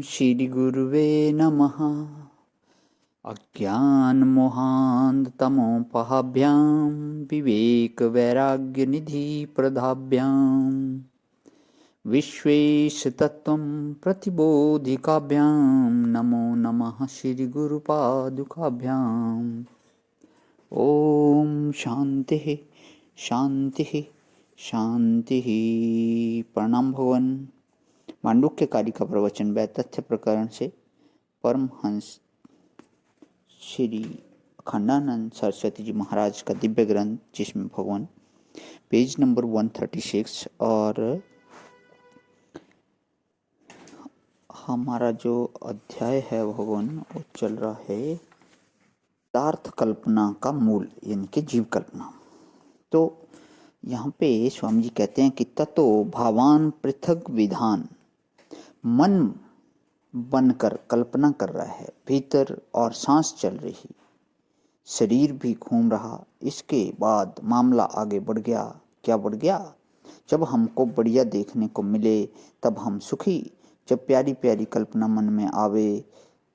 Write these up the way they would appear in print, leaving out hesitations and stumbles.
श्रीगुरुवे नमः। अज्ञानमोहान्तमोपहाभ्यां विवेकवैराग्यनिधिप्रदाभ्यां विश्वेशतत्त्वं प्रतिबोधिकाभ्यां नमो नमः श्रीगुरुपादुकाभ्याम्। ओम शांति शांति शांति। प्रणाम भगवान। मांडुक्य कार्य का प्रवचन व तथ्य प्रकरण से परमहंस श्री अखंडानंद सरस्वती जी महाराज का दिव्य ग्रंथ, जिसमें भगवान पेज नंबर 136 और हमारा जो अध्याय है भगवान वो चल रहा है पदार्थ कल्पना का मूल, यानी कि जीव कल्पना। तो यहाँ पे स्वामी जी कहते हैं कि ततो भावान पृथक विधान, मन बनकर कल्पना कर रहा है भीतर और सांस चल रही, शरीर भी घूम रहा। इसके बाद मामला आगे बढ़ गया। क्या बढ़ गया? जब हमको बढ़िया देखने को मिले तब हम सुखी, जब प्यारी प्यारी कल्पना मन में आवे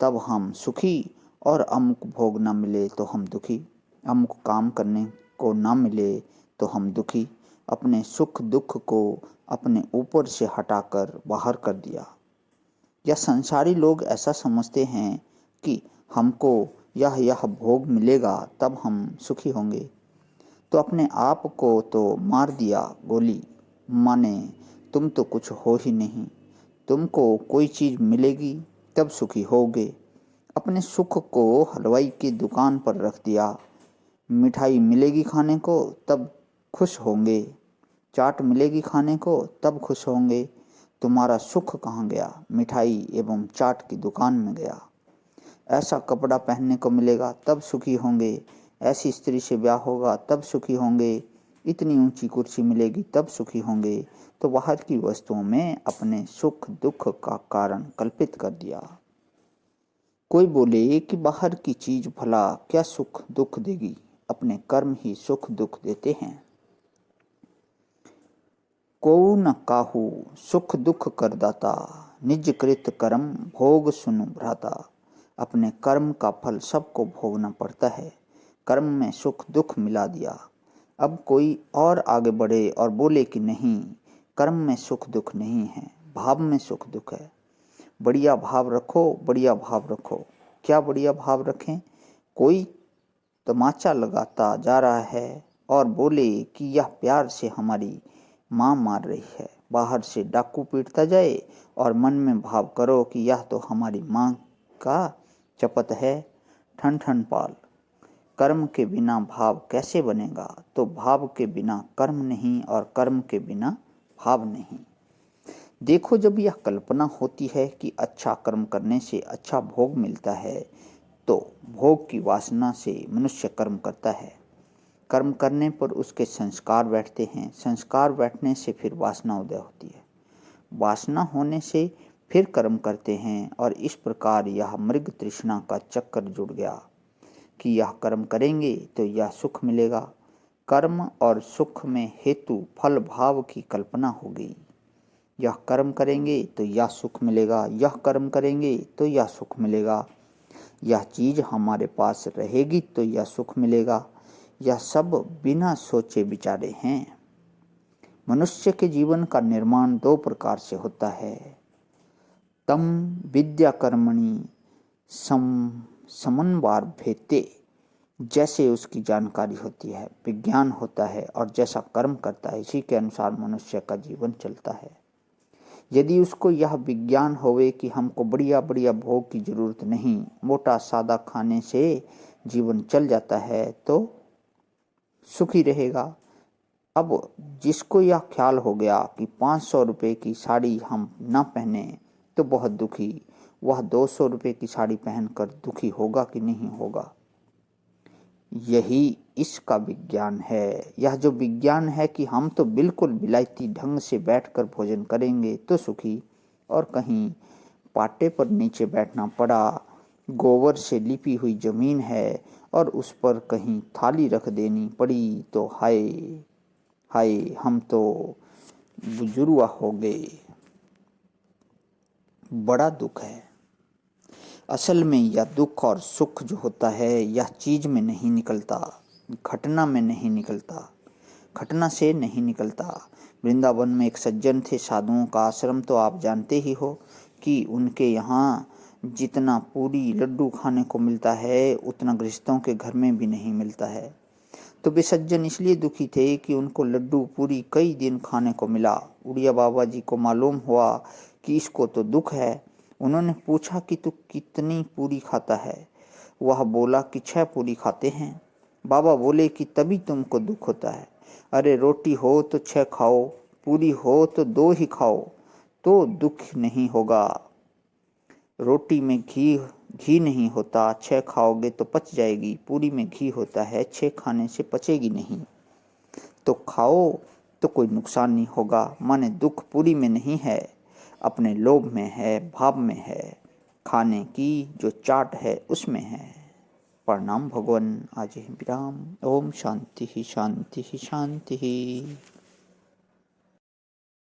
तब हम सुखी, और अमुक भोग ना मिले तो हम दुखी, अमुक काम करने को ना मिले तो हम दुखी। अपने सुख दुख को अपने ऊपर से हटाकर बाहर कर दिया। या संसारी लोग ऐसा समझते हैं कि हमको यह भोग मिलेगा तब हम सुखी होंगे, तो अपने आप को तो मार दिया गोली, माने तुम तो कुछ हो ही नहीं, तुमको कोई चीज मिलेगी तब सुखी होगे। अपने सुख को हलवाई की दुकान पर रख दिया, मिठाई मिलेगी खाने को तब खुश होंगे, चाट मिलेगी खाने को तब खुश होंगे। तुम्हारा सुख कहाँ गया? मिठाई एवं चाट की दुकान में गया। ऐसा कपड़ा पहनने को मिलेगा तब सुखी होंगे, ऐसी स्त्री से ब्याह होगा तब सुखी होंगे, इतनी ऊंची कुर्सी मिलेगी तब सुखी होंगे। तो बाहर की वस्तुओं में अपने सुख दुख का कारण कल्पित कर दिया। कोई बोले कि बाहर की चीज भला क्या सुख दुख देगी, अपने कर्म ही सुख दुख देते हैं। को न काहू सुख दुख करदाता, निज कृत कर्म भोग सुनु भ्राता। अपने कर्म का फल सबको भोगना पड़ता है। कर्म में सुख दुख मिला दिया। अब कोई और आगे बढ़े और बोले कि नहीं, कर्म में सुख दुख नहीं है, भाव में सुख दुख है। बढ़िया भाव रखो, बढ़िया भाव रखो। क्या बढ़िया भाव रखें? कोई तमाचा लगाता जा रहा है और बोले कि यह प्यार से हमारी माँ मार रही है। बाहर से डाकू पीटता जाए और मन में भाव करो कि यह तो हमारी माँ का चपत है। ठन ठन पाल। कर्म के बिना भाव कैसे बनेगा? तो भाव के बिना कर्म नहीं और कर्म के बिना भाव नहीं। देखो, जब यह कल्पना होती है कि अच्छा कर्म करने से अच्छा भोग मिलता है, तो भोग की वासना से मनुष्य कर्म करता है। कर्म करने पर उसके संस्कार बैठते हैं, संस्कार बैठने से फिर वासना उदय होती है, वासना होने से फिर कर्म करते हैं, और इस प्रकार यह मृग तृष्णा का चक्कर जुड़ गया कि यह कर्म करेंगे तो यह सुख मिलेगा। कर्म और सुख में हेतु फल भाव की कल्पना हो गई। यह कर्म करेंगे तो यह सुख मिलेगा, यह कर्म करेंगे तो यह सुख मिलेगा, यह चीज हमारे पास रहेगी तो यह सुख मिलेगा। यह सब बिना सोचे विचारे हैं। मनुष्य के जीवन का निर्माण दो प्रकार से होता है। तम विद्या कर्मणि समन्वार भेते, जैसे उसकी जानकारी होती है, विज्ञान होता है, और जैसा कर्म करता है इसी के अनुसार मनुष्य का जीवन चलता है। यदि उसको यह विज्ञान होवे कि हमको बढ़िया बढ़िया भोग की जरूरत नहीं, मोटा सादा खाने से जीवन चल जाता है, तो सुखी रहेगा। अब जिसको यह ख्याल हो गया कि 500 रुपये की साड़ी हम ना पहने तो बहुत दुखी, वह 200 रुपये की साड़ी पहनकर दुखी होगा कि नहीं होगा? यही इसका विज्ञान है। यह जो विज्ञान है कि हम तो बिल्कुल विलायती ढंग से बैठकर भोजन करेंगे तो सुखी, और कहीं पाटे पर नीचे बैठना पड़ा, गोबर से लिपी हुई जमीन है और उस पर कहीं थाली रख देनी पड़ी तो हाय हाय, हम तो बुजुर्ग हो गए। बड़ा दुख है। असल में यह दुख और सुख जो होता है यह चीज में नहीं निकलता, घटना में नहीं निकलता, घटना से नहीं निकलता। वृंदावन में एक सज्जन थे, साधुओं का आश्रम तो आप जानते ही हो कि उनके यहाँ जितना पूरी लड्डू खाने को मिलता है उतना गृहस्थों के घर में भी नहीं मिलता है। तो वे सज्जन इसलिए दुखी थे कि उनको लड्डू पूरी कई दिन खाने को मिला। उड़िया बाबा जी को मालूम हुआ कि इसको तो दुख है। उन्होंने पूछा कि तू कितनी पूरी खाता है? वह बोला कि 6 पूरी खाते हैं। बाबा बोले कि तभी तुमको दुख होता है। अरे रोटी हो तो 6 खाओ, पूरी हो तो 2 ही खाओ, तो दुख नहीं होगा। रोटी में घी नहीं होता, 6 खाओगे तो पच जाएगी। पूरी में घी होता है, 6 खाने से पचेगी नहीं। तो खाओ तो कोई नुकसान नहीं होगा। माने दुख पूरी में नहीं है, अपने लोभ में है, भाव में है, खाने की जो चाट है उसमें है। प्रणाम भगवान। आज ही विराम। ओम शांति ही शांति ही शांति ही।